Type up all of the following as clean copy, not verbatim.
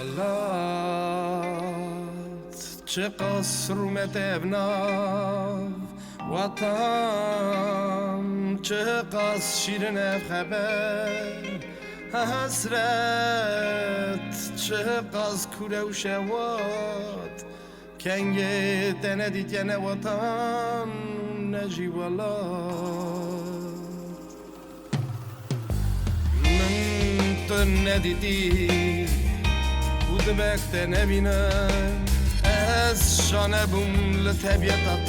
ولات چه قصر متبناف وطن چه قص شیرن خبر حسرت چه قص کوره و شوات کنگ دنه دیگه وطن نجی ولات من تو ندیدی بود وقت نبینم از شانه بوم لطبیعت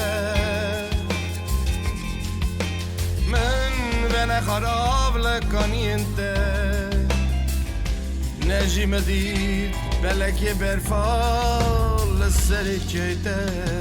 من بنا خراب لکانی انت نجیم دید بلکه برفال سری کیته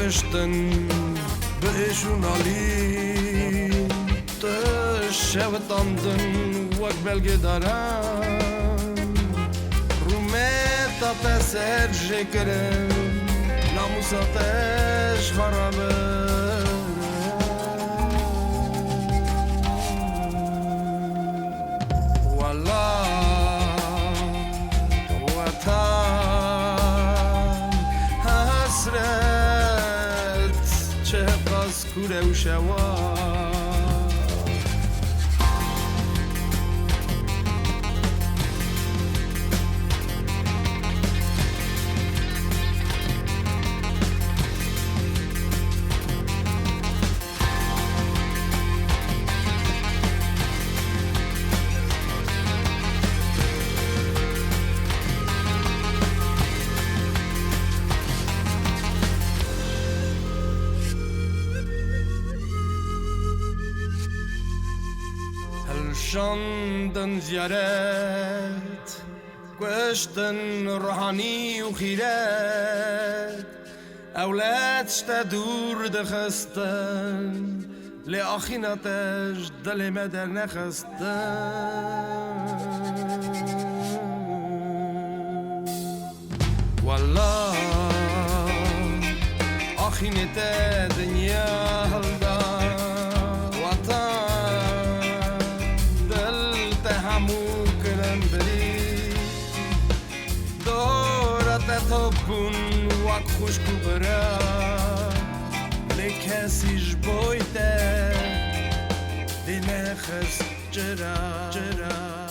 کشتن بهشون عالی شوتاندن وک بلگه دارم رومه تا تسر شکرم ناموساتش خرابه کوره و شوا شاندن زیارت گشتن روحانی و خیرت اولادش تا دور دخستن لی آخیناتش دل مدر نخستن والله آخینت دنیا هلدان تابون وقت خوش کوبرا لکسیش بایده دینه خست جرا